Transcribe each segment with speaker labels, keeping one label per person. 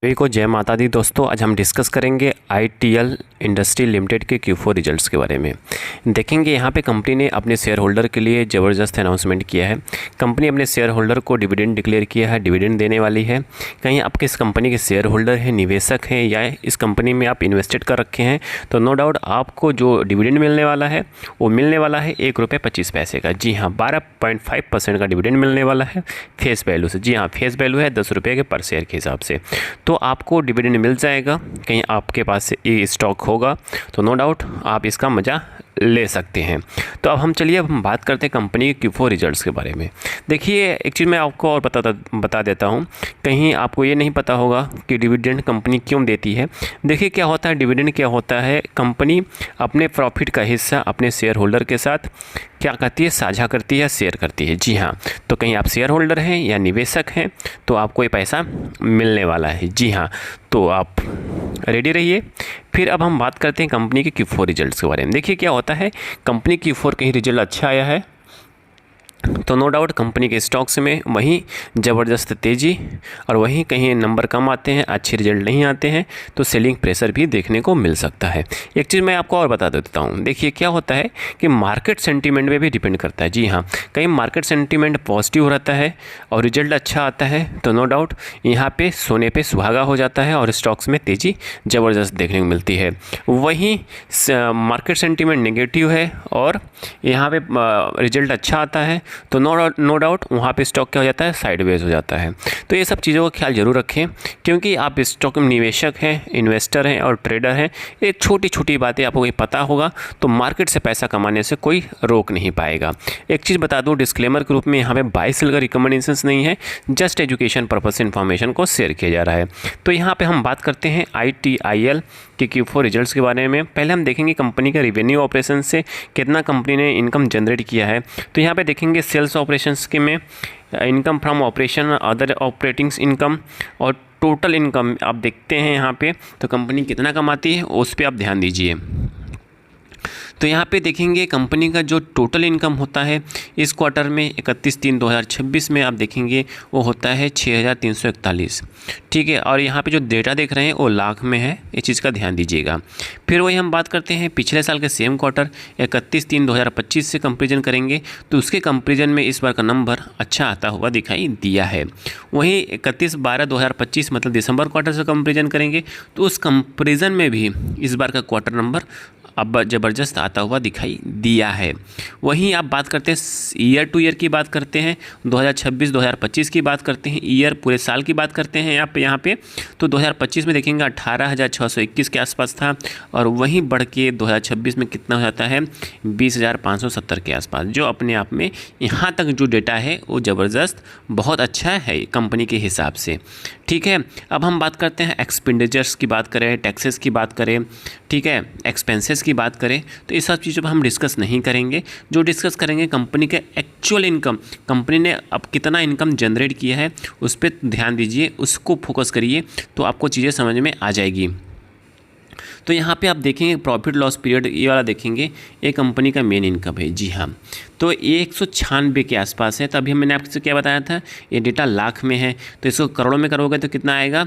Speaker 1: सभी को जय माता दी दोस्तों। आज हम डिस्कस करेंगे आईटीएल इंडस्ट्री लिमिटेड के Q4 रिजल्ट्स के बारे में। देखेंगे यहाँ पे कंपनी ने अपने शेयर होल्डर के लिए ज़बरदस्त अनाउंसमेंट किया है। कंपनी अपने शेयर होल्डर को डिविडेंड डिक्लेयर किया है, डिविडेंड देने वाली है। कहीं आप किस कंपनी के शेयर होल्डर हैं, निवेशक हैं या इस कंपनी में आप इन्वेस्टेड कर रखे हैं तो नो डाउट आपको जो डिविडेंड मिलने वाला है वो मिलने वाला है ₹1.25 का। जी हाँ, 12.5% का डिविडेंड मिलने वाला है फेस वैल्यू से। जी हाँ, फेस वैल्यू है ₹10 के पर शेयर के हिसाब से। तो आपको डिविडेंड मिल जाएगा। कहीं आपके पास ये स्टॉक होगा तो नो डाउट आप इसका मज़ा ले सकते हैं। तो अब हम बात करते हैं कंपनी के Q4 रिजल्ट्स के बारे में। देखिए, एक चीज़ मैं आपको और बता देता हूँ, कहीं आपको ये नहीं पता होगा कि डिविडेंड कंपनी क्यों देती है। देखिए क्या होता है, डिविडेंड क्या होता है, कंपनी अपने प्रॉफिट का हिस्सा अपने शेयर होल्डर के साथ क्या करती है, साझा करती है, शेयर करती है। जी हाँ, तो कहीं आप शेयर होल्डर हैं या निवेशक हैं तो आपको ये पैसा मिलने वाला है। जी हाँ, तो आप रेडी रहिए। फिर अब हम बात करते हैं कंपनी के Q4 रिजल्ट्स के बारे में। देखिए क्या होता है, कंपनी Q4 कहीं रिजल्ट अच्छा आया है तो नो डाउट कंपनी के स्टॉक्स में वहीं ज़बरदस्त तेज़ी और वहीं कहीं नंबर कम आते हैं, अच्छे रिजल्ट नहीं आते हैं तो सेलिंग प्रेशर भी देखने को मिल सकता है। एक चीज़ मैं आपको और बता देता हूँ। देखिए क्या होता है कि मार्केट सेंटीमेंट पे भी डिपेंड करता है। जी हाँ, कहीं मार्केट सेंटीमेंट पॉजिटिव रहता है और रिजल्ट अच्छा आता है तो नो डाउट यहाँ पे सोने पे सुहागा हो जाता है और स्टॉक्स में तेज़ी ज़बरदस्त देखने को मिलती है। वहीं मार्केट सेंटीमेंट नेगेटिव है और यहाँ पे रिजल्ट अच्छा आता है तो नो डाउट वहाँ पे स्टॉक क्या हो जाता है, साइडवेज हो जाता है। तो ये सब चीज़ों का ख्याल जरूर रखें, क्योंकि आप स्टॉक में निवेशक हैं, इन्वेस्टर हैं और ट्रेडर हैं। ये छोटी छोटी बातें आपको पता होगा तो मार्केट से पैसा कमाने से कोई रोक नहीं पाएगा। एक चीज़ बता दूँ डिस्क्लेमर के रूप में, यहाँ पे बाय सेल का रिकमेंडेशंस नहीं है, जस्ट एजुकेशन पर्पस से इन्फॉर्मेशन को शेयर किया जा रहा है। तो यहाँ पर हम बात करते हैं ITIL के Q4 रिजल्ट्स के बारे में। पहले हम देखेंगे कंपनी का रिवेन्यू ऑपरेशन से कितना कंपनी ने इनकम जनरेट किया है। तो यहाँ पे देखेंगे सेल्स ऑपरेशंस के में income from operation, other operatings income और टोटल इनकम आप देखते हैं यहाँ पे तो कंपनी कितना कमाती है उस पर आप ध्यान दीजिए। तो यहाँ पे देखेंगे कंपनी का जो टोटल इनकम होता है इस क्वार्टर में 31/3/2026 में आप देखेंगे वो होता है 6341। ठीक है, और यहाँ पे जो डेटा देख रहे हैं वो लाख में है, ये चीज़ का ध्यान दीजिएगा। फिर वही हम बात करते हैं पिछले साल के सेम क्वार्टर 31/3/2025 से कंपेरिजन करेंगे तो उसके कंपेरिजन में इस बार का नंबर अच्छा आता हुआ दिखाई दिया है। वहीं 31/12/2025 मतलब दिसंबर क्वार्टर से कंपेरिजन करेंगे तो उस कंपेरिजन में भी इस बार का क्वार्टर नंबर अब ज़बरदस्त आता हुआ दिखाई दिया है। वहीं आप बात करते हैं ईयर टू ईयर की बात करते हैं, 2026-2025 की बात करते हैं, ईयर पूरे साल की बात करते हैं यहाँ पे तो 2025 में देखेंगे 18,621 के आसपास था और वहीं बढ़ के 2026 में कितना हो जाता है 20,570 के आसपास, जो अपने आप में यहाँ तक जो डेटा है वो ज़बरदस्त बहुत अच्छा है कंपनी के हिसाब से। ठीक है, अब हम बात करते हैं एक्सपेंडिचर्स की बात करें, टैक्सेस की बात करें, ठीक है, एक्सपेंसेस की बात करें तो ये सब चीज़ों पर हम डिस्कस नहीं करेंगे। जो डिस्कस करेंगे कंपनी के एक्चुअल इनकम, कंपनी ने अब कितना इनकम जनरेट किया है उस पर ध्यान दीजिए, उसको फोकस करिए तो आपको चीज़ें समझ में आ जाएगी। तो यहाँ पे आप देखेंगे प्रॉफिट लॉस पीरियड ये वाला देखेंगे, ये कंपनी का मेन इनकम है। जी हाँ, तो ये 196 के आसपास है। तो अभी मैंने आपसे क्या बताया था, ये डेटा लाख में है तो इसको करोड़ों में करोगे तो कितना आएगा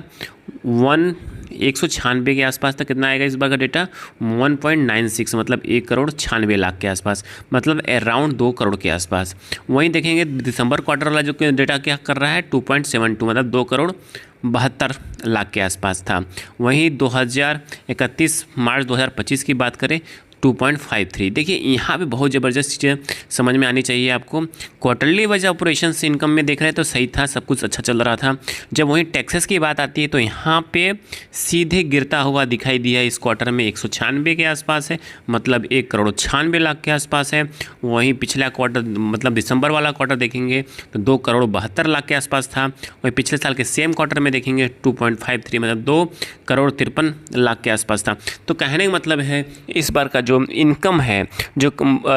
Speaker 1: 196 के आसपास तक कितना आएगा इस बार का डेटा 1.96 मतलब 1,96,00,000 के आसपास, मतलब अराउंड 2 करोड़ के आसपास। वहीं देखेंगे दिसंबर क्वार्टर वाला जो डेटा क्या कर रहा है 2.72 मतलब 2,72,00,000 के आसपास था। वहीं 2031 मार्च 2025 की बात करें 2.53। देखिए यहाँ पे बहुत ज़बरदस्त चीज़ें समझ में आनी चाहिए आपको। क्वार्टरली वाइज ऑपरेशन से इनकम में देख रहे हैं तो सही था, सब कुछ अच्छा चल रहा था। जब वहीं टैक्सेस की बात आती है तो यहाँ पे सीधे गिरता हुआ दिखाई दिया इस क्वार्टर में 196 के आसपास है, मतलब 1,96,00,000 के आसपास है। वहीं पिछला क्वार्टर मतलब दिसंबर वाला क्वार्टर देखेंगे तो 2,72,00,000 के आसपास था। वहीं पिछले साल के सेम क्वार्टर में देखेंगे 2.53 मतलब 2,53,00,000 के आसपास था। तो कहने का मतलब है इस बार का जो इनकम है, जो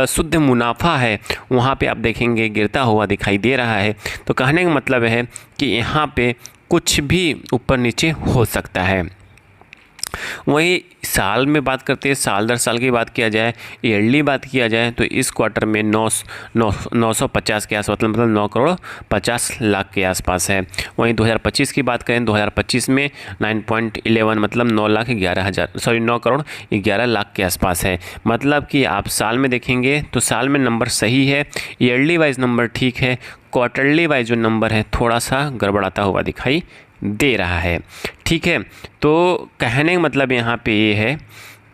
Speaker 1: शुद्ध मुनाफा है, वहाँ पे आप देखेंगे गिरता हुआ दिखाई दे रहा है। तो कहने का मतलब है कि यहाँ पे कुछ भी ऊपर नीचे हो सकता है। वहीं साल में बात करते हैं, साल दर साल की बात किया जाए, ईयरली बात किया जाए तो इस क्वार्टर में 950 के आसपास, मतलब 9 करोड़ 50 लाख के आसपास है। वहीं 2025 की बात करें, 2025 में 9.11 मतलब 9 करोड़ 11 लाख के आसपास है। मतलब कि आप साल में देखेंगे तो साल में नंबर सही है, ईयरली वाइज नंबर ठीक है, क्वार्टरली वाइज जो नंबर है थोड़ा सा गड़बड़ाता हुआ दिखाई दे रहा है। ठीक है, तो कहने का मतलब यहाँ पे ये है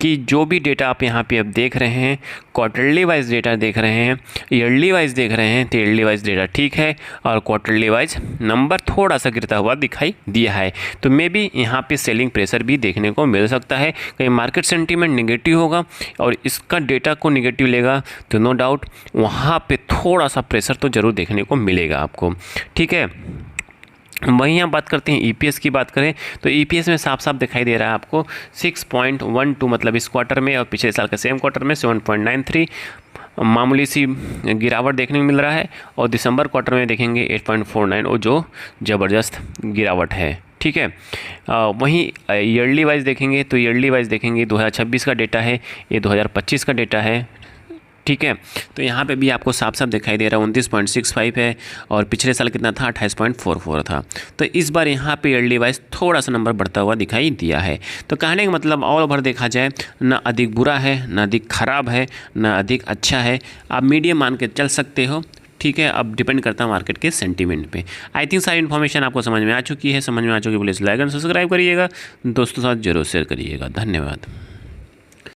Speaker 1: कि जो भी डेटा आप यहाँ पे अब देख रहे हैं, क्वार्टरली वाइज डेटा देख रहे हैं, ईयरली वाइज देख रहे हैं, तो ईयरली वाइज डेटा ठीक है और क्वार्टरली वाइज नंबर थोड़ा सा गिरता हुआ दिखाई दिया है। तो मे बी यहाँ पे सेलिंग प्रेशर भी देखने को मिल सकता है, कहीं मार्केट सेंटीमेंट नेगेटिव होगा और इसका डेटा को नेगेटिव लेगा तो नो डाउट वहाँ पर थोड़ा सा प्रेशर तो ज़रूर देखने को मिलेगा आपको। ठीक है, वहीं हम बात करते हैं ईपीएस की बात करें तो ईपीएस में साफ साफ दिखाई दे रहा है आपको 6.12, मतलब इस क्वार्टर में और पिछले साल के सेम क्वार्टर में 7.93, मामूली सी गिरावट देखने को मिल रहा है। और दिसंबर क्वार्टर में देखेंगे 8.49 और जो ज़बरदस्त गिरावट है। ठीक है, वहीं ईयरली वाइज देखेंगे तो ईयरली वाइज देखेंगे 2026 का डेटा है, ये 2025 का डेटा है। ठीक है, तो यहाँ पे भी आपको साफ साफ दिखाई दे रहा है 29.65 है और पिछले साल कितना था 28.44 था। तो इस बार यहाँ पे ईयरली वाइज थोड़ा सा नंबर बढ़ता हुआ दिखाई दिया है। तो कहने का मतलब ऑल ओवर देखा जाए ना अधिक बुरा है, ना अधिक ख़राब है, ना अधिक अच्छा है, आप मीडियम मान के चल सकते हो। ठीक है, अब डिपेंड करता है मार्केट के सेंटीमेंट पे। आई थिंक सारी इन्फॉर्मेशन आपको समझ में आ चुकी है। समझ में आ चुकी है प्लीज़ लाइक एंड सब्सक्राइब करिएगा, दोस्तों साथ जरूर शेयर करिएगा। धन्यवाद।